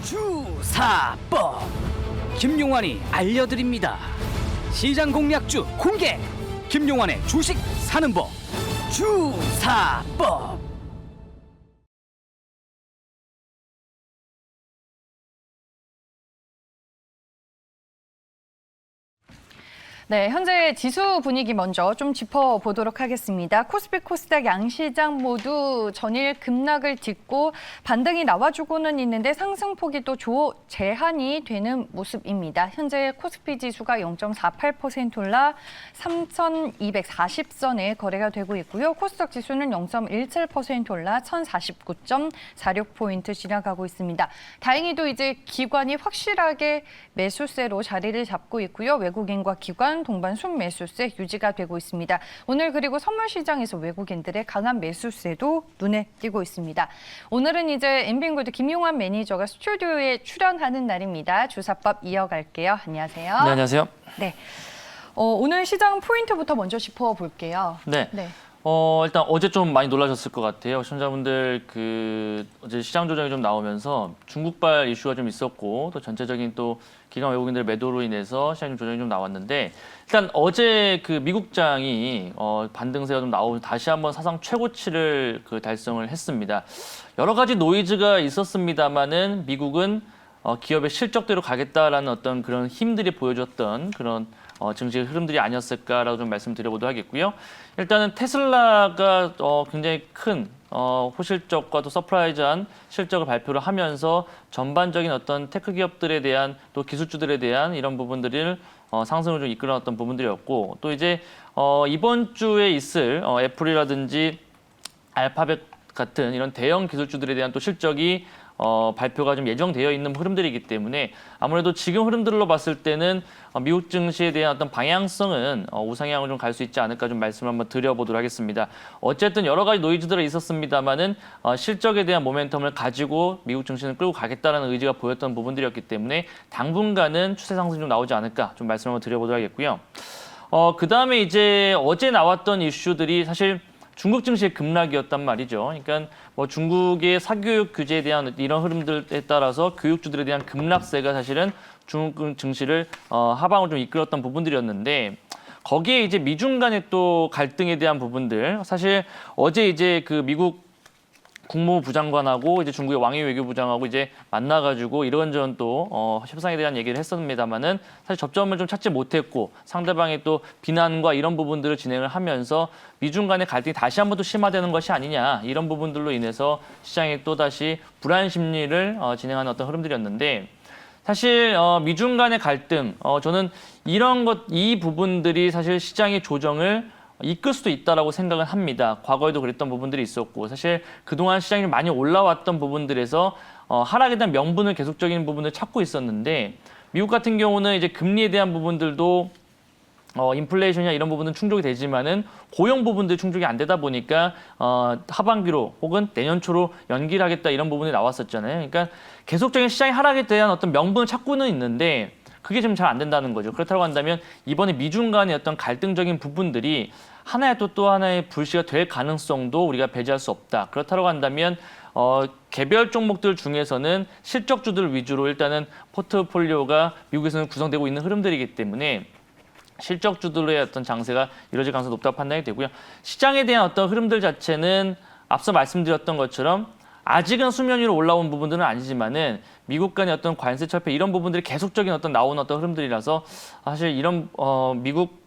주사법 김용환이 알려드립니다. 시장 공략주 공개. 김용환의 주식 사는 법 주사법. 네, 현재 지수 분위기 먼저 좀 짚어보도록 하겠습니다. 코스피, 코스닥 양시장 모두 전일 급락을 딛고 반등이 나와주고는 있는데 상승폭이 또 제한이 되는 모습입니다. 현재 코스피 지수가 0.48% 올라 3,240선에 거래가 되고 있고요. 코스닥 지수는 0.17% 올라 1,049.46포인트 지나가고 있습니다. 다행히도 이제 기관이 확실하게 매수세로 자리를 잡고 있고요. 외국인과 기관 동반 순매수세 유지가 되고 있습니다. 오늘 그리고 선물 시장에서 외국인들의 강한 매수세도 눈에 띄고 있습니다. 오늘은 이제 엠비엔골드 김용환 매니저가 스튜디오에 출연하는 날입니다. 주사법 이어갈게요. 안녕하세요. 네, 안녕하세요. 네. 오늘 시장 포인트부터 먼저 짚어볼게요. 네. 네. 일단 어제 좀 많이 놀라셨을 것 같아요. 시청자분들 어제 시장 조정이 좀 나오면서 중국발 이슈가 좀 있었고 또 전체적인 또 기관 외국인들 매도로 인해서 시장 조정이 좀 나왔는데 일단 어제 미국장이 반등세가 좀 나오고 다시 한번 사상 최고치를 달성을 했습니다. 여러 가지 노이즈가 있었습니다만은 미국은 기업의 실적대로 가겠다라는 어떤 그런 힘들이 보여줬던 그런 증시 흐름들이 아니었을까라고 좀 말씀드려보도록 하겠고요. 일단은 테슬라가 굉장히 큰 호실적과 또 서프라이즈한 실적을 발표를 하면서 전반적인 어떤 테크 기업들에 대한 또 기술주들에 대한 이런 부분들을 상승을 좀 이끌어놨던 부분들이었고 또 이제 이번 주에 있을 애플이라든지 알파벳 같은 이런 대형 기술주들에 대한 또 실적이 발표가 좀 예정되어 있는 흐름들이기 때문에 아무래도 지금 흐름들로 봤을 때는 미국 증시에 대한 어떤 방향성은 우상향으로 좀 갈 수 있지 않을까 좀 말씀을 한번 드려보도록 하겠습니다. 어쨌든 여러 가지 노이즈들이 있었습니다만은 실적에 대한 모멘텀을 가지고 미국 증시는 끌고 가겠다라는 의지가 보였던 부분들이었기 때문에 당분간은 추세 상승이 좀 나오지 않을까 좀 말씀을 한번 드려보도록 하겠고요. 그 다음에 이제 어제 나왔던 이슈들이 사실 중국 증시의 급락이었단 말이죠. 그러니까 중국의 사교육 규제에 대한 이런 흐름들에 따라서 교육주들에 대한 급락세가 사실은 중국 증시를 하방을 좀 이끌었던 부분들이었는데 거기에 이제 미중 간의 또 갈등에 대한 부분들 사실 어제 이제 미국 국무부 부장관하고 이제 중국의 왕이 외교부장하고 이제 만나가지고 이런저런 또 협상에 대한 얘기를 했었습니다만은 사실 접점을 좀 찾지 못했고 상대방의 또 비난과 이런 부분들을 진행을 하면서 미중 간의 갈등이 다시 한번 또 심화되는 것이 아니냐 이런 부분들로 인해서 시장에 또 다시 불안 심리를 진행하는 어떤 흐름들이었는데 사실 미중 간의 갈등 저는 이 부분들이 사실 시장의 조정을 이끌 수도 있다라고 생각을 합니다. 과거에도 그랬던 부분들이 있었고 사실 그동안 시장이 많이 올라왔던 부분들에서 하락에 대한 명분을 계속적인 부분을 찾고 있었는데 미국 같은 경우는 이제 금리에 대한 부분들도 인플레이션이나 이런 부분은 충족이 되지만은 고용 부분들이 충족이 안 되다 보니까 하반기로 혹은 내년 초로 연기를 하겠다 이런 부분이 나왔었잖아요. 그러니까 계속적인 시장의 하락에 대한 어떤 명분을 찾고는 있는데 그게 지금 잘 안 된다는 거죠. 그렇다고 한다면 이번에 미중 간의 어떤 갈등적인 부분들이 하나의 또 하나의 불씨가 될 가능성도 우리가 배제할 수 없다. 그렇다고 한다면 개별 종목들 중에서는 실적주들 위주로 일단은 포트폴리오가 미국에서는 구성되고 있는 흐름들이기 때문에 실적주들의 어떤 장세가 이루어질 가능성이 높다고 판단이 되고요. 시장에 대한 어떤 흐름들 자체는 앞서 말씀드렸던 것처럼 아직은 수면 위로 올라온 부분들은 아니지만은 미국 간의 어떤 관세 철폐 이런 부분들이 계속적인 어떤 나오는 어떤 흐름들이라서 사실 이런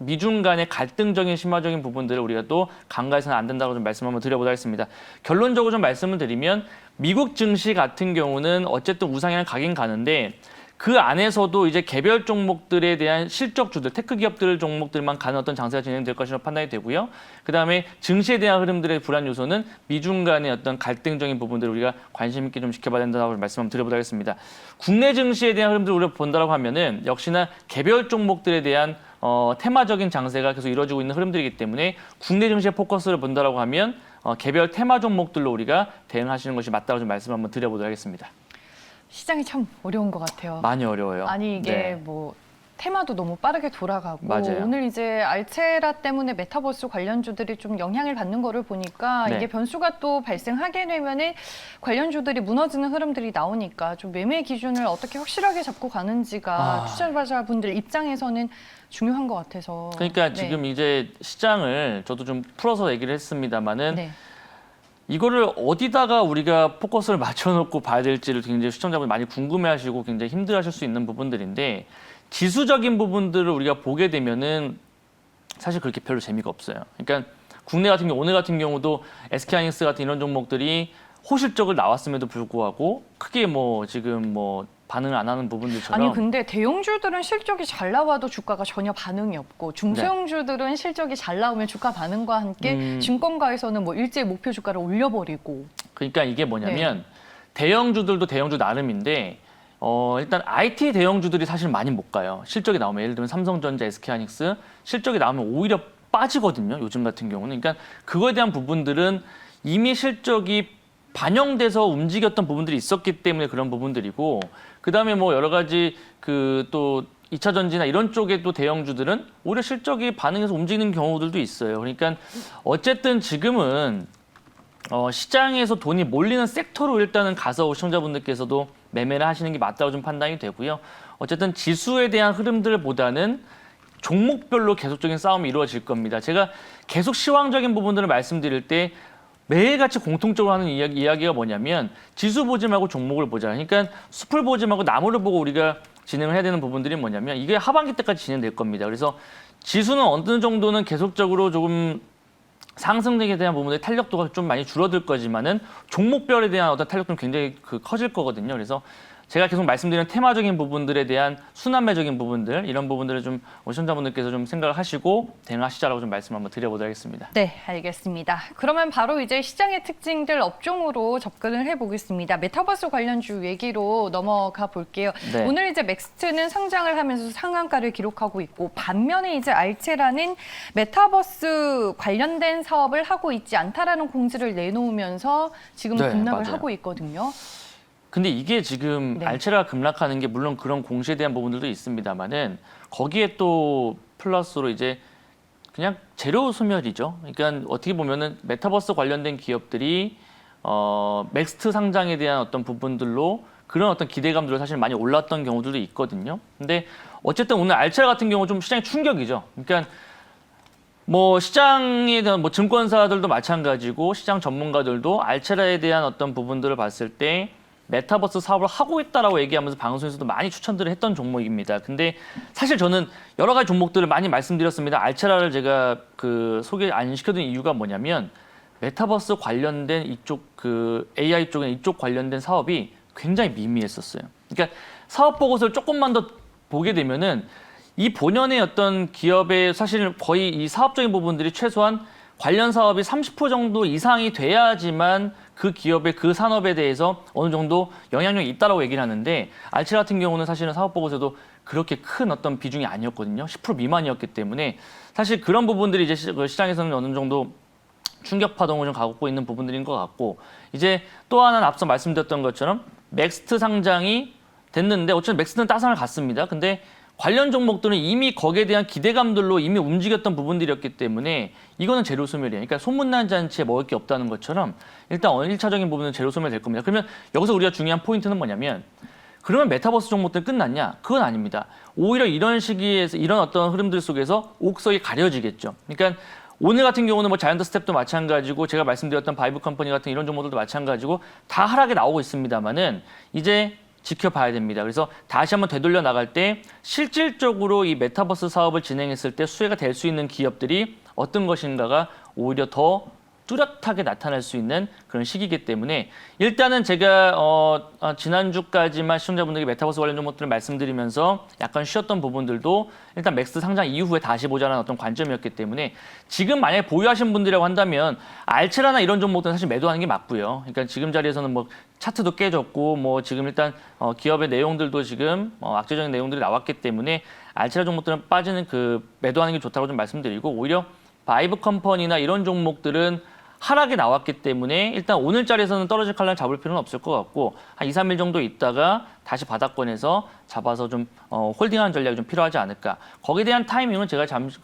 미중 간의 갈등적인 심화적인 부분들을 우리가 또 간과해서는 안 된다고 좀 말씀 한번 드려보도록 하겠습니다. 결론적으로 좀 말씀을 드리면 미국 증시 같은 경우는 어쨌든 우상향을 가긴 가는데 그 안에서도 이제 개별 종목들에 대한 실적주들, 테크 기업들 종목들만 가는 어떤 장세가 진행될 것이라고 판단이 되고요. 그다음에 증시에 대한 흐름들의 불안 요소는 미중 간의 어떤 갈등적인 부분들을 우리가 관심 있게 좀 지켜봐야 된다고 말씀 한번 드려보도록 하겠습니다. 국내 증시에 대한 흐름들을 우리가 본다고 하면은 역시나 개별 종목들에 대한 테마적인 장세가 계속 이루어지고 있는 흐름들이기 때문에 국내 증시의 포커스를 본다고 하면 개별 테마 종목들로 우리가 대응하시는 것이 맞다고 좀 말씀 한번 드려보도록 하겠습니다. 시장이 참 어려운 것 같아요. 많이 어려워요. 아니 이게 네. 뭐 테마도 너무 빠르게 돌아가고 맞아요. 오늘 이제 알체라 때문에 메타버스 관련주들이 좀 영향을 받는 거를 보니까 네. 이게 변수가 또 발생하게 되면은 관련주들이 무너지는 흐름들이 나오니까 좀 매매 기준을 어떻게 확실하게 잡고 가는지가 투자자분들 입장에서는 중요한 것 같아서. 그러니까 네. 지금 이제 시장을 저도 좀 풀어서 얘기를 했습니다마는 네. 이거를 어디다가 우리가 포커스를 맞춰놓고 봐야 될지를 굉장히 시청자분이 많이 궁금해하시고 굉장히 힘들어하실 수 있는 부분들인데 지수적인 부분들을 우리가 보게 되면은 사실 그렇게 별로 재미가 없어요. 그러니까 국내 같은 경우 오늘 같은 경우도 SK하이닉스 같은 이런 종목들이 호실적을 나왔음에도 불구하고 크게 뭐 지금 뭐 반응을 안 하는 부분들처럼 아니 근데 대형주들은 실적이 잘 나와도 주가가 전혀 반응이 없고 중소형주들은 실적이 잘 나오면 주가 반응과 함께 증권가에서는 뭐 일제히 목표 주가를 올려버리고. 그러니까 이게 뭐냐면 대형주들도 대형주 나름인데 일단 IT 대형주들이 사실 많이 못 가요. 실적이 나오면 예를 들면 삼성전자, SK하이닉스 실적이 나오면 오히려 빠지거든요. 요즘 같은 경우는. 그러니까 그거에 대한 부분들은 이미 실적이 반영돼서 움직였던 부분들이 있었기 때문에 그런 부분들이고 그다음에 뭐 여러 가지 그 또 2차 전지나 이런 쪽에 또 대형주들은 오히려 실적이 반응해서 움직이는 경우들도 있어요. 그러니까 어쨌든 지금은 시장에서 돈이 몰리는 섹터로 일단은 가서 시청자분들께서도 매매를 하시는 게 맞다고 좀 판단이 되고요. 어쨌든 지수에 대한 흐름들보다는 종목별로 계속적인 싸움이 이루어질 겁니다. 제가 계속 시황적인 부분들을 말씀드릴 때 매일같이 공통적으로 하는 이야기가 뭐냐면 지수 보지 말고 종목을 보자. 그러니까 숲을 보지 말고 나무를 보고 우리가 진행을 해야 되는 부분들이 뭐냐면 이게 하반기 때까지 진행될 겁니다. 그래서 지수는 어느 정도는 계속적으로 조금 상승에 대한 부분의 탄력도가 좀 많이 줄어들 거지만은 종목별에 대한 어떤 탄력도는 굉장히 커질 거거든요. 그래서 제가 계속 말씀드리는 테마적인 부분들에 대한 순환매적인 부분들 이런 부분들을 좀 시청자분들께서 좀 생각을 하시고 대응하시자라고 좀 말씀 한번 드려보도록 하겠습니다. 네, 알겠습니다. 그러면 바로 이제 시장의 특징들 업종으로 접근을 해보겠습니다. 메타버스 관련주 얘기로 넘어가 볼게요. 네. 오늘 이제 맥스트는 상장을 하면서 상한가를 기록하고 있고 반면에 이제 알체라는 메타버스 관련된 사업을 하고 있지 않다라는 공지를 내놓으면서 지금 네, 급락을 맞아요. 하고 있거든요. 근데 이게 지금 네. 알체라가 급락하는 게 물론 그런 공시에 대한 부분들도 있습니다만은 거기에 또 플러스로 이제 그냥 재료 소멸이죠. 그러니까 어떻게 보면은 메타버스 관련된 기업들이 맥스트 상장에 대한 어떤 부분들로 그런 어떤 기대감들로 사실 많이 올랐던 경우들도 있거든요. 근데 어쨌든 오늘 알체라 같은 경우 좀 시장이 충격이죠. 그러니까 뭐 시장에 대한 뭐 증권사들도 마찬가지고 시장 전문가들도 알체라에 대한 어떤 부분들을 봤을 때 메타버스 사업을 하고 있다라고 얘기하면서 방송에서도 많이 추천들을 했던 종목입니다. 근데 사실 저는 여러 가지 종목들을 많이 말씀드렸습니다. 알체라를 제가 소개 안 시켜둔 이유가 뭐냐면 메타버스 관련된 이쪽 AI 쪽에 이쪽 관련된 사업이 굉장히 미미했었어요. 그러니까 사업 보고서를 조금만 더 보게 되면은 이 본연의 어떤 기업의 사실 거의 이 사업적인 부분들이 최소한 관련 사업이 30% 정도 이상이 돼야지만 그 기업의 그 산업에 대해서 어느 정도 영향력이 있다라고 얘기를 하는데 알체라 같은 경우는 사실은 사업 보고서도 그렇게 큰 어떤 비중이 아니었거든요. 10% 미만이었기 때문에 사실 그런 부분들이 이제 시장에서는 어느 정도 충격 파동을 좀 갖고 있는 부분들인 것 같고 이제 또 하나는 앞서 말씀드렸던 것처럼 맥스트 상장이 됐는데 어쨌든 맥스트는 따상을 갔습니다. 근데 관련 종목들은 이미 거기에 대한 기대감들로 이미 움직였던 부분들이었기 때문에 이거는 재료 소멸이에요. 그러니까 소문난 잔치에 먹을 게 없다는 것처럼 일단 1차적인 부분은 재료 소멸 될 겁니다. 그러면 여기서 우리가 중요한 포인트는 뭐냐면 그러면 메타버스 종목들 끝났냐? 그건 아닙니다. 오히려 이런 시기에서 이런 어떤 흐름들 속에서 옥석이 가려지겠죠. 그러니까 오늘 같은 경우는 뭐 자이언트 스텝도 마찬가지고 제가 말씀드렸던 바이브 컴퍼니 같은 이런 종목들도 마찬가지고 다 하락에 나오고 있습니다만은 이제 지켜봐야 됩니다. 그래서 다시 한번 되돌려 나갈 때 실질적으로 이 메타버스 사업을 진행했을 때 수혜가 될 수 있는 기업들이 어떤 것인가가 오히려 더 뚜렷하게 나타날 수 있는 그런 시기이기 때문에 일단은 제가 지난주까지만 시청자분들에게 메타버스 관련 종목들을 말씀드리면서 약간 쉬었던 부분들도 일단 맥스 상장 이후에 다시 보자는 어떤 관점이었기 때문에 지금 만약에 보유하신 분들이라고 한다면 알체라나 이런 종목들은 사실 매도하는 게 맞고요. 그러니까 지금 자리에서는 뭐 차트도 깨졌고 뭐 지금 일단 기업의 내용들도 지금 악재적인 내용들이 나왔기 때문에 알체라 종목들은 빠지는 매도하는 게 좋다고 좀 말씀드리고 오히려 바이브 컴퍼니나 이런 종목들은 하락이 나왔기 때문에 일단 오늘 자리에서는 떨어질 칼날 잡을 필요는 없을 것 같고 한 2, 3일 정도 있다가 다시 바닥권에서 잡아서 좀 홀딩하는 전략이 좀 필요하지 않을까. 거기에 대한 타이밍은 제가 잠시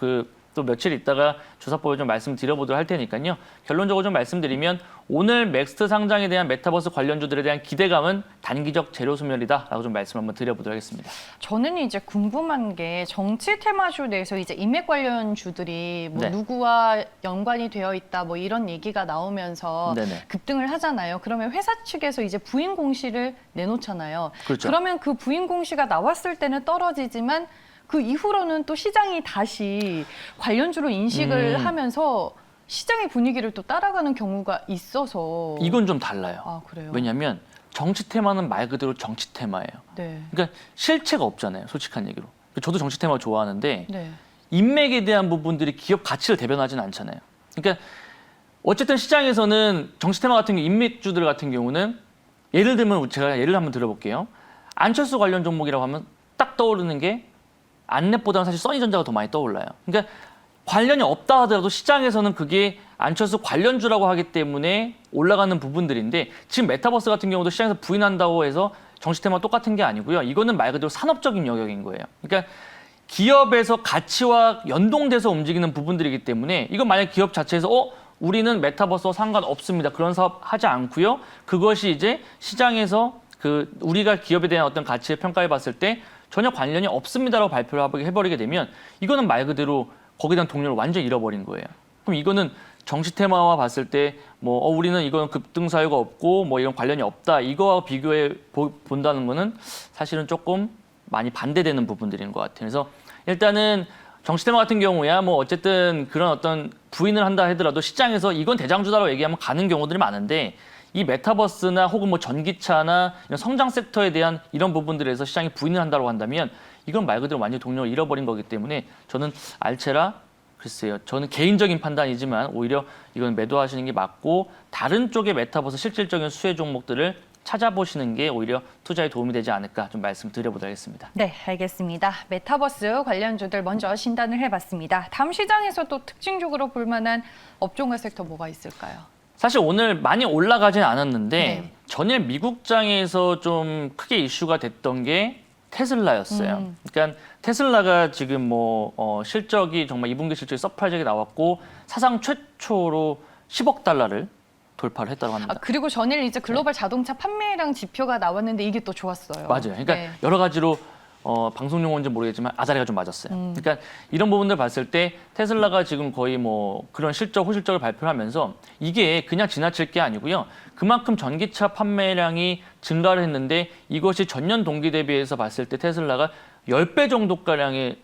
또 며칠 있다가 조사법을 좀 말씀드려보도록 할 테니까요. 결론적으로 좀 말씀드리면 오늘 맥스트 상장에 대한 메타버스 관련주들에 대한 기대감은 단기적 재료 소멸이다라고 좀 말씀 한번 드려보도록 하겠습니다. 저는 이제 궁금한 게 정치 테마주 내에서 이제 인맥 관련주들이 뭐 네. 누구와 연관이 되어 있다 뭐 이런 얘기가 나오면서 네네. 급등을 하잖아요. 그러면 회사 측에서 이제 부인 공시를 내놓잖아요. 그렇죠. 그러면 그 부인 공시가 나왔을 때는 떨어지지만 그 이후로는 또 시장이 다시 관련주로 인식을 하면서 시장의 분위기를 또 따라가는 경우가 있어서 이건 좀 달라요. 아 그래요? 왜냐하면 정치 테마는 말 그대로 정치 테마예요. 네. 그러니까 실체가 없잖아요. 솔직한 얘기로. 저도 정치 테마 좋아하는데 네. 인맥에 대한 부분들이 기업 가치를 대변하지는 않잖아요. 그러니까 어쨌든 시장에서는 정치 테마 같은 경우 인맥주들 같은 경우는 예를 들면 제가 예를 한번 들어볼게요. 안철수 관련 종목이라고 하면 딱 떠오르는 게 안랩보다는 사실 써니전자가 더 많이 떠올라요. 그러니까 관련이 없다 하더라도 시장에서는 그게 안철수 관련주라고 하기 때문에 올라가는 부분들인데 지금 메타버스 같은 경우도 시장에서 부인한다고 해서 정치 테마 똑같은 게 아니고요. 이거는 말 그대로 산업적인 영역인 거예요. 그러니까 기업에서 가치와 연동돼서 움직이는 부분들이기 때문에 이건 만약 기업 자체에서 우리는 메타버스와 상관없습니다. 그런 사업 하지 않고요. 그것이 이제 시장에서 우리가 기업에 대한 어떤 가치를 평가해 봤을 때 전혀 관련이 없습니다라고 발표를 해버리게 되면 이거는 말 그대로 거기에 대한 동료를 완전히 잃어버린 거예요. 그럼 이거는 정치 테마와 봤을 때 뭐 우리는 이건 급등 사유가 없고 뭐 이런 관련이 없다 이거와 비교해 본다는 거는 사실은 조금 많이 반대되는 부분들인 것 같아요. 그래서 일단은 정치 테마 같은 경우야 뭐 어쨌든 그런 어떤 부인을 한다 하더라도 시장에서 이건 대장주다라고 얘기하면 가는 경우들이 많은데 이 메타버스나 혹은 뭐 전기차나 이런 성장 섹터에 대한 이런 부분들에서 시장이 부인을 한다고 한다면 이건 말 그대로 완전히 동력을 잃어버린 거기 때문에 저는 알체라 글쎄요. 저는 개인적인 판단이지만 오히려 이건 매도하시는 게 맞고 다른 쪽의 메타버스 실질적인 수혜 종목들을 찾아보시는 게 오히려 투자에 도움이 되지 않을까 좀 말씀드려보도록 하겠습니다. 네, 알겠습니다. 메타버스 관련주들 먼저 진단을 해봤습니다. 다음 시장에서 또 특징적으로 볼 만한 업종과 섹터 뭐가 있을까요? 사실 오늘 많이 올라가진 않았는데 네. 전일 미국장에서 좀 크게 이슈가 됐던 게 테슬라였어요. 그러니까 테슬라가 지금 실적이 정말 2분기 실적이 서프라이즈하게 나왔고 사상 최초로 10억 달러를 돌파를 했다고 합니다. 그리고 전일 이제 글로벌 자동차 판매량 지표가 나왔는데 이게 또 좋았어요. 맞아요. 그러니까 네. 여러 가지로 방송 용어인지 모르겠지만 아다리가 좀 맞았어요. 그러니까 이런 부분들 봤을 때 테슬라가 지금 거의 뭐 그런 실적, 호실적을 발표를 하면서 이게 그냥 지나칠 게 아니고요. 그만큼 전기차 판매량이 증가를 했는데 이것이 전년 동기 대비해서 봤을 때 테슬라가 10배 정도가량의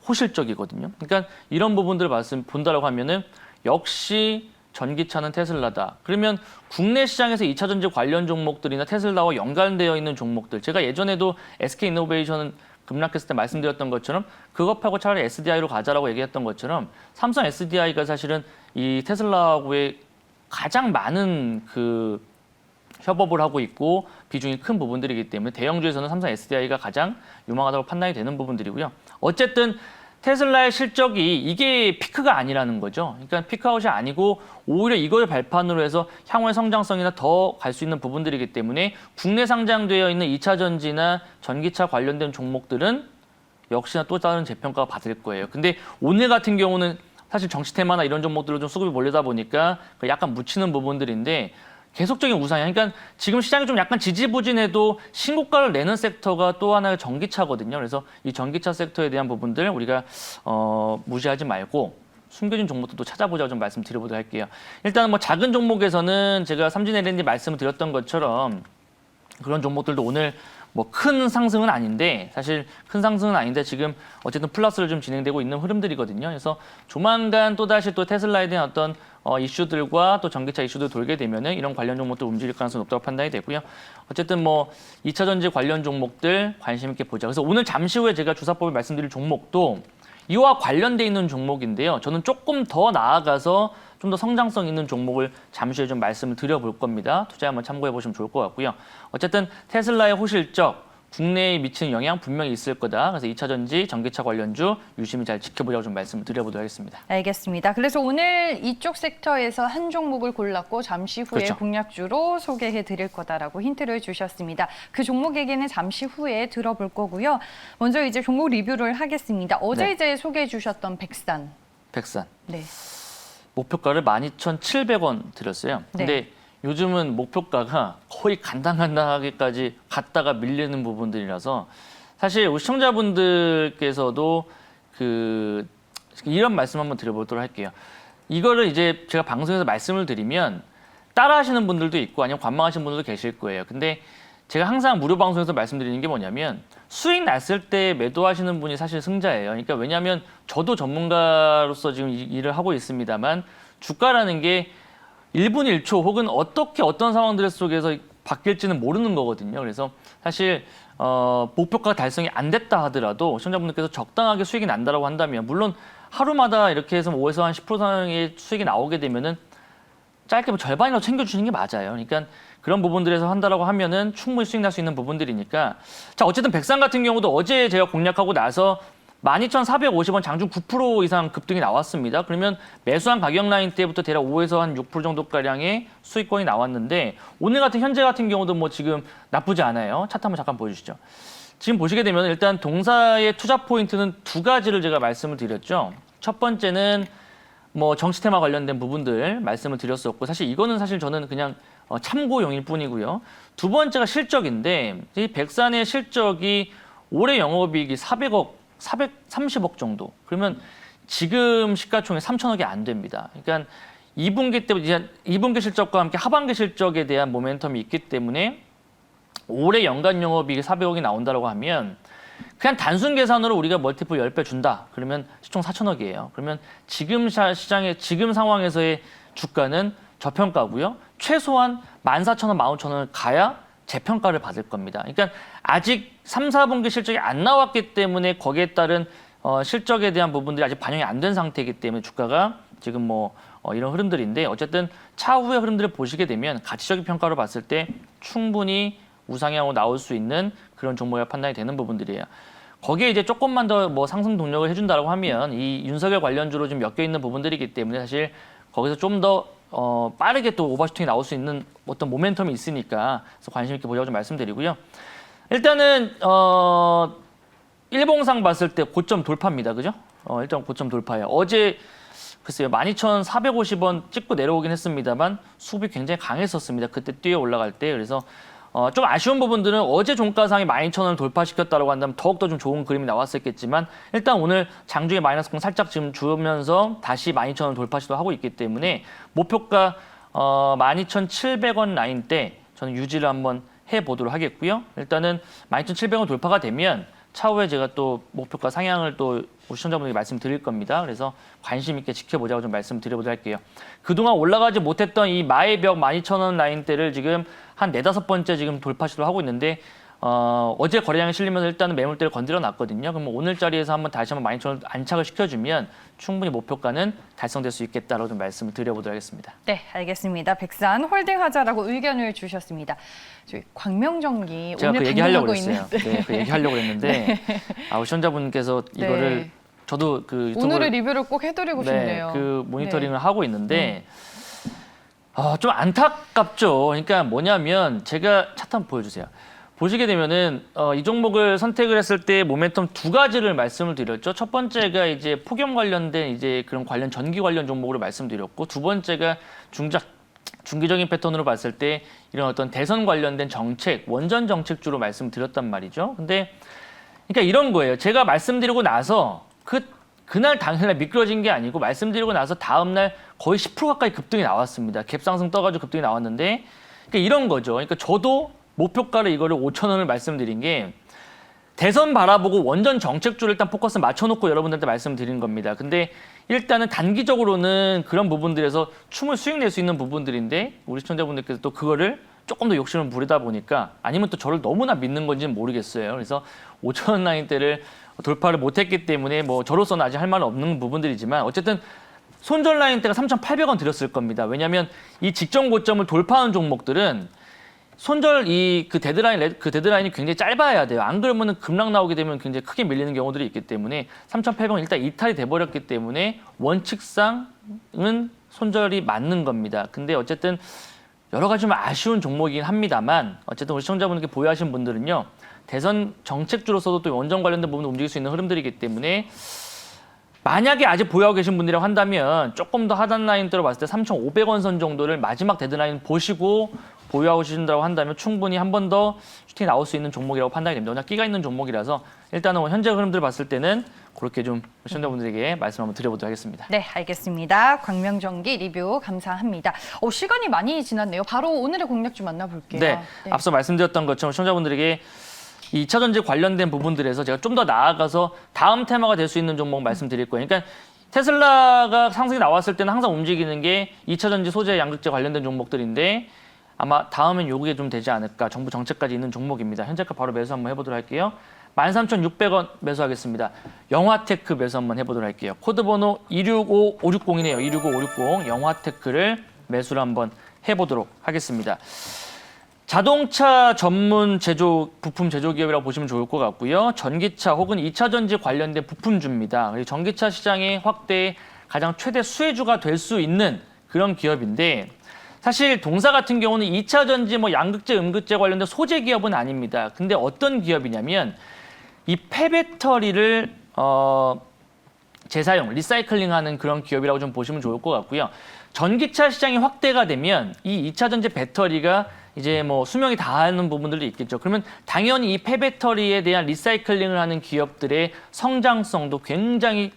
호실적이거든요. 그러니까 이런 부분들을 본다라고 하면은 역시 전기차는 테슬라다. 그러면 국내 시장에서 2차 전지 관련 종목들이나 테슬라와 연관되어 있는 종목들. 제가 예전에도 SK이노베이션은 급락했을 때 말씀드렸던 것처럼 그것 팔고 차라리 SDI로 가자라고 얘기했던 것처럼 삼성 SDI가 사실은 이 테슬라하고의 가장 많은 협업을 하고 있고 비중이 큰 부분들이기 때문에 대형주에서는 삼성 SDI가 가장 유망하다고 판단이 되는 부분들이고요. 어쨌든 테슬라의 실적이 이게 피크가 아니라는 거죠. 그러니까 피크아웃이 아니고 오히려 이걸 발판으로 해서 향후의 성장성이나 더 갈 수 있는 부분들이기 때문에 국내 상장되어 있는 2차 전지나 전기차 관련된 종목들은 역시나 또 다른 재평가가 받을 거예요. 근데 오늘 같은 경우는 사실 정치 테마나 이런 종목들로 좀 수급이 몰리다 보니까 약간 묻히는 부분들인데 계속적인 우상향. 그러니까 지금 시장이 좀 약간 지지부진해도 신고가를 내는 섹터가 또 하나의 전기차거든요. 그래서 이 전기차 섹터에 대한 부분들 우리가 무시하지 말고 숨겨진 종목들도 찾아보자고 좀 말씀드려보도록 할게요. 일단 뭐 작은 종목에서는 제가 삼진 LND 말씀을 드렸던 것처럼 그런 종목들도 오늘 뭐 큰 상승은 아닌데 사실 큰 상승은 아닌데 지금 어쨌든 플러스를 좀 진행되고 있는 흐름들이거든요. 그래서 조만간 또다시 또 테슬라에 대한 어떤 이슈들과 또 전기차 이슈들 돌게 되면은 이런 관련 종목들 움직일 가능성이 높다고 판단이 되고요. 어쨌든 뭐 2차 전지 관련 종목들 관심 있게 보자. 그래서 오늘 잠시 후에 제가 주사법을 말씀드릴 종목도 이와 관련돼 있는 종목인데요. 저는 조금 더 나아가서 좀 더 성장성 있는 종목을 잠시 후에 좀 말씀을 드려볼 겁니다. 투자에 한번 참고해 보시면 좋을 것 같고요. 어쨌든 테슬라의 호실적, 국내에 미치는 영향 분명히 있을 거다. 그래서 2차 전지, 전기차 관련주 유심히 잘 지켜보자고 좀 말씀을 드려보도록 하겠습니다. 알겠습니다. 그래서 오늘 이쪽 섹터에서 한 종목을 골랐고 잠시 후에 그렇죠. 공략주로 소개해 드릴 거다라고 힌트를 주셨습니다. 그 종목 얘기는 잠시 후에 들어볼 거고요. 먼저 이제 종목 리뷰를 하겠습니다. 어제 네. 이제 소개해 주셨던 백산. 백산. 네. 목표가를 12,700원 드렸어요. 근데 요즘은 목표가가 거의 간당간당하게까지 갔다가 밀리는 부분들이라서 사실 우리 시청자분들께서도 이런 말씀 한번 드려보도록 할게요. 이거를 이제 제가 방송에서 말씀을 드리면 따라하시는 분들도 있고 아니면 관망하시는 분들도 계실 거예요. 근데 제가 항상 무료 방송에서 말씀드리는 게 뭐냐면 수익 났을 때 매도하시는 분이 사실 승자예요. 그러니까 왜냐하면 저도 전문가로서 지금 일을 하고 있습니다만 주가라는 게 1분 1초 혹은 어떻게 어떤 상황들 속에서 바뀔지는 모르는 거거든요. 그래서 사실 목표가 달성이 안 됐다 하더라도 시청자분들께서 적당하게 수익이 난다라고 한다면 물론 하루마다 이렇게 해서 5에서 한 10% 상의 수익이 나오게 되면은 짧게 뭐 절반이라도 챙겨주시는 게 맞아요. 그러니까 그런 부분들에서 한다라고 하면은 충분히 수익 날 수 있는 부분들이니까 자 어쨌든 백산 같은 경우도 어제 제가 공략하고 나서 12,450원 장중 9% 이상 급등이 나왔습니다. 그러면 매수한 가격 라인 때부터 대략 5에서 한 6% 정도가량의 수익권이 나왔는데 오늘 같은 현재 같은 경우도 뭐 지금 나쁘지 않아요. 차트 한번 잠깐 보여주시죠. 지금 보시게 되면 일단 동사의 투자 포인트는 두 가지를 제가 말씀을 드렸죠. 첫 번째는 뭐 정치 테마 관련된 부분들 말씀을 드렸었고 사실 이거는 사실 저는 그냥 참고용일 뿐이고요. 두 번째가 실적인데 이 백산의 실적이 올해 영업이익이 430억 정도. 그러면 지금 시가총액 3천억이 안 됩니다. 그러니까 2분기 때 이제 2분기 실적과 함께 하반기 실적에 대한 모멘텀이 있기 때문에 올해 연간 영업이익이 400억이 나온다고 하면 그냥 단순 계산으로 우리가 멀티플 10배 준다. 그러면 총 4천억이에요. 그러면 지금 시장의 지금 상황에서의 주가는 저평가고요. 최소한 14,000원, 15,000원을 가야 재평가를 받을 겁니다. 그러니까 아직 3, 4분기 실적이 안 나왔기 때문에 거기에 따른 실적에 대한 부분들이 아직 반영이 안 된 상태이기 때문에 주가가 지금 뭐 이런 흐름들인데 어쨌든 차후의 흐름들을 보시게 되면 가치적인 평가로 봤을 때 충분히 우상향으로 나올 수 있는 그런 종목이 판단이 되는 부분들이에요. 거기에 이제 조금만 더 뭐 상승 동력을 해준다고 하면 이 윤석열 관련주로 좀 엮여 있는 부분들이기 때문에 사실 거기서 좀 더 빠르게 또 오버슈팅이 나올 수 있는 어떤 모멘텀이 있으니까 그래서 관심 있게 보자고 좀 말씀드리고요. 일단은 일봉상 봤을 때 고점 돌파입니다. 그죠? 일단 고점 돌파예요. 어제 글쎄요 12,450원 찍고 내려오긴 했습니다만 수급이 굉장히 강했었습니다. 그때 뛰어 올라갈 때. 그래서 좀 아쉬운 부분들은 어제 종가상이 12,000원을 돌파시켰다고 한다면 더욱더 좀 좋은 그림이 나왔었겠지만 일단 오늘 장중에 마이너스권 살짝 지금 주면서 다시 12,000원을 돌파 시도하고 있기 때문에 목표가 12,700원 라인 때 저는 유지를 한번 해보도록 하겠고요. 일단은 12,700원 돌파가 되면 차후에 제가 또 목표가 상향을 또 시청자분들께 말씀드릴 겁니다. 그래서 관심 있게 지켜보자고 좀 말씀드려보도록 할게요. 그동안 올라가지 못했던 이 마의 벽 12,000원 라인대를 지금 한 4-5번째 지금 돌파 시도를 하고 있는데 어제 거래량이 실리면서 일단은 매물대를 건드려 놨거든요. 그럼 오늘 자리에서 한번 다시 한번 12,000원 안착을 시켜주면 충분히 목표가는 달성될 수 있겠다라고 좀 말씀을 드려보도록 하겠습니다. 네, 알겠습니다. 백산 홀딩하자라고 의견을 주셨습니다. 저희 광명전기 제가 오늘 그 얘기하려고 반등하고 그랬어요. 있는데 네, 그 얘기하려고 했는데 네. 시청자분께서 이거를 네. 저도 그 유튜브를 오늘의 리뷰를 꼭 해드리고 싶네요. 그 모니터링을 하고 있는데 좀 안타깝죠. 그러니까 뭐냐면 제가 차트 한번 보여주세요. 보시게 되면은 이 종목을 선택을 했을 때 모멘텀 두 가지를 말씀을 드렸죠. 첫 번째가 이제 폭염 관련된 이제 그런 관련 전기 관련 종목으로 말씀드렸고 두 번째가 중기적인 패턴으로 봤을 때 이런 어떤 대선 관련된 정책, 원전 정책주로 말씀드렸단 말이죠. 근데 그러니까 이런 거예요. 제가 말씀드리고 나서 그날 당일날 미끄러진 게 아니고 말씀드리고 나서 다음날 거의 10% 가까이 급등이 나왔습니다. 갭상승 떠가지고 급등이 나왔는데 그러니까 이런 거죠. 그러니까 저도 목표가를 이거를 5,000원을 말씀드린 게 대선 바라보고 원전 정책주를 일단 포커스 맞춰놓고 여러분들한테 말씀드린 겁니다. 근데 일단은 단기적으로는 그런 부분들에서 충분히 수익 낼 수 있는 부분들인데 우리 시청자분들께서 또 그거를 조금 더 욕심을 부리다 보니까 아니면 또 저를 너무나 믿는 건지는 모르겠어요. 그래서 5,000원 라인대를 돌파를 못했기 때문에 뭐 저로서는 아직 할 말은 없는 부분들이지만 어쨌든 손절 라인대가 3,800원 드렸을 겁니다. 왜냐하면 이 직전 고점을 돌파하는 종목들은 손절 그 데드라인이 굉장히 짧아야 돼요. 안 그러면은 급락 나오게 되면 굉장히 크게 밀리는 경우들이 있기 때문에 3,800원 일단 이탈이 돼버렸기 때문에 원칙상은 손절이 맞는 겁니다. 근데 어쨌든 여러 가지 좀 아쉬운 종목이긴 합니다만 어쨌든 우리 시청자분들께 보유하신 분들은요. 대선 정책주로서도 또 원전 관련된 부분을 움직일 수 있는 흐름들이기 때문에 만약에 아직 보유하고 계신 분들이라고 한다면 조금 더 하단 라인대로 봤을 때 3,500원 선 정도를 마지막 데드라인 보시고 보유하고 계신다고 한다면 충분히 한 번 더 슈팅이 나올 수 있는 종목이라고 판단이 됩니다. 워낙 끼가 있는 종목이라서 일단은 현재 흐름들을 봤을 때는 그렇게 좀 시청자분들에게 말씀 한번 드려보도록 하겠습니다. 네, 알겠습니다. 광명전기 리뷰 감사합니다. 시간이 많이 지났네요. 바로 오늘의 공략주 만나볼게요. 네, 앞서 말씀드렸던 것처럼 시청자분들에게 이 2차 전지 관련된 부분들에서 제가 좀 더 나아가서 다음 테마가 될 수 있는 종목 말씀드릴 거예요. 그러니까 테슬라가 상승이 나왔을 때는 항상 움직이는 게 2차 전지 소재 양극재 관련된 종목들인데 아마 다음엔 요게 좀 되지 않을까. 정부 정책까지 있는 종목입니다. 현재가 바로 매수 한번 해보도록 할게요. 13,600원 매수하겠습니다. 영화테크 매수 한번 해보도록 할게요. 코드번호 265560이네요. 265560 영화테크를 매수를 한번 해보도록 하겠습니다. 자동차 전문 부품 제조 기업이라고 보시면 좋을 것 같고요. 전기차 혹은 2차 전지 관련된 부품주입니다. 그리고 전기차 시장의 확대에 가장 최대 수혜주가 될 수 있는 그런 기업인데 사실 동사 같은 경우는 2차 전지 양극재, 음극재 관련된 소재 기업은 아닙니다. 근데 어떤 기업이냐면 이 폐배터리를 재사용, 리사이클링하는 그런 기업이라고 좀 보시면 좋을 것 같고요. 전기차 시장이 확대가 되면 이 2차 전지 배터리가 이제 수명이 다하는 부분들도 있겠죠. 그러면 당연히 이 폐배터리에 대한 리사이클링을 하는 기업들의 성장성도 굉장히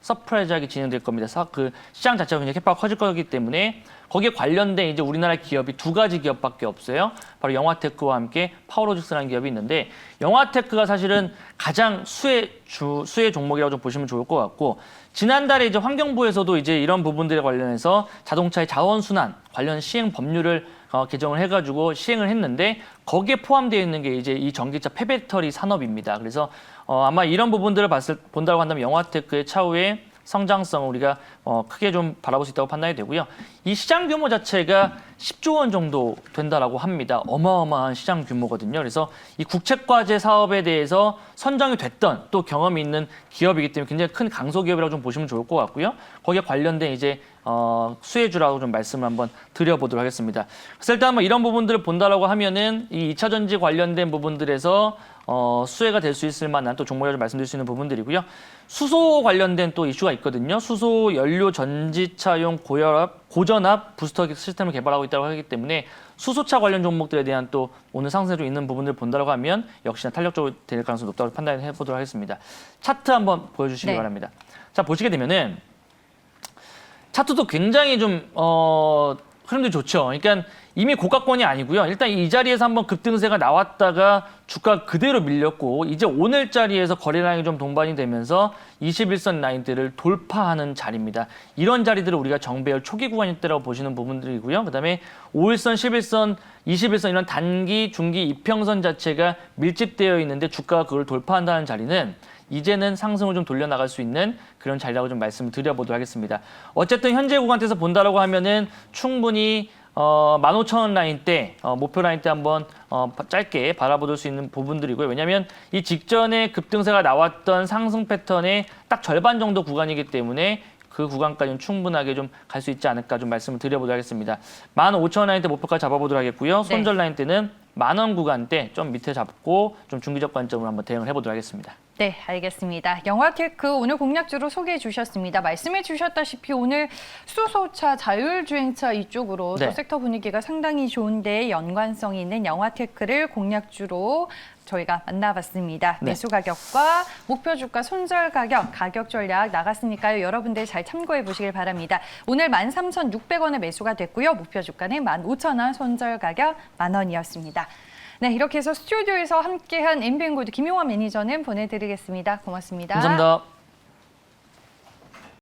서프라이즈하게 진행될 겁니다. 그 시장 자체가 굉장히 캐파가 커질 거기 때문에 거기에 관련된 이제 우리나라 기업이 두 가지 기업밖에 없어요. 바로 영화테크와 함께 파워로직스라는 기업이 있는데 영화테크가 사실은 가장 수혜 종목이라고 좀 보시면 좋을 것 같고 지난달에 이제 환경부에서도 이제 이런 부분들에 관련해서 자동차의 자원순환 관련 시행 법률을 개정을 해가지고 시행을 했는데 거기에 포함되어 있는 게 이제 이 전기차 폐배터리 산업입니다. 그래서 아마 이런 부분들을 본다고 한다면 영화테크의 차후에 성장성을 우리가 크게 좀 바라볼 수 있다고 판단이 되고요. 이 시장 규모 자체가 10조 원 정도 된다라고 합니다. 어마어마한 시장 규모거든요. 그래서 이 국책과제 사업에 대해서 선정이 됐던 또 경험이 있는 기업이기 때문에 굉장히 큰 강소기업이라고 좀 보시면 좋을 것 같고요. 거기에 관련된 이제 수혜주라고 좀 말씀을 한번 드려보도록 하겠습니다. 그래서 일단 이런 부분들을 본다라고 하면은 이 2차 전지 관련된 부분들에서 수혜가 될 수 있을 만한 또 종목이라고 말씀드릴 수 있는 부분들이고요. 수소 관련된 또 이슈가 있거든요. 수소 연료 전지차용 고전압 부스터 시스템을 개발하고 있다고 하기 때문에 수소차 관련 종목들에 대한 또 오늘 상승에 좀 있는 부분들을 본다라고 하면 역시나 탄력적으로 될 가능성이 높다고 판단해 보도록 하겠습니다. 차트 한번 보여주시기 바랍니다. 자, 보시게 되면은 차트도 굉장히 좀 흐름도 좋죠. 그러니까 이미 고가권이 아니고요. 일단 이 자리에서 한번 급등세가 나왔다가 주가 그대로 밀렸고 이제 오늘 자리에서 거래 라인이 좀 동반이 되면서 21선 라인대를 돌파하는 자리입니다. 이런 자리들을 우리가 정배열 초기 구간일 때라고 보시는 부분들이고요. 그다음에 5일선, 11선, 21선 이런 단기, 중기, 이평선 자체가 밀집되어 있는데 주가가 그걸 돌파한다는 자리는 이제는 상승을 좀 돌려나갈 수 있는 그런 자리라고 좀 말씀을 드려보도록 하겠습니다. 어쨌든 현재 구간대에서 본다라고 하면은 충분히 15,000원 라인대, 목표 라인대 한번 짧게 바라볼 수 있는 부분들이고요. 왜냐하면 이 직전에 급등세가 나왔던 상승 패턴의 딱 절반 정도 구간이기 때문에 그 구간까지는 충분하게 좀 갈 수 있지 않을까 좀 말씀을 드려보도록 하겠습니다. 15,000원 라인대 목표까지 잡아보도록 하겠고요. 손절 라인대는 10,000원 구간대 좀 밑에 잡고 좀 중기적 관점으로 한번 대응을 해보도록 하겠습니다. 네, 알겠습니다. 영화테크 오늘 공략주로 소개해 주셨습니다. 말씀해 주셨다시피 오늘 수소차, 자율주행차 이쪽으로 또 섹터 분위기가 상당히 좋은데 연관성이 있는 영화테크를 공략주로 저희가 만나봤습니다. 매수 가격과 목표 주가, 손절 가격 전략 나갔으니까요. 여러분들 잘 참고해 보시길 바랍니다. 오늘 13,600원에 매수가 됐고요. 목표 주가는 15,000원, 손절 가격 10,000원이었습니다. 네, 이렇게 해서 스튜디오에서 함께한 MBN골드 김용환 매니저는 보내드리겠습니다. 고맙습니다. 감사합니다.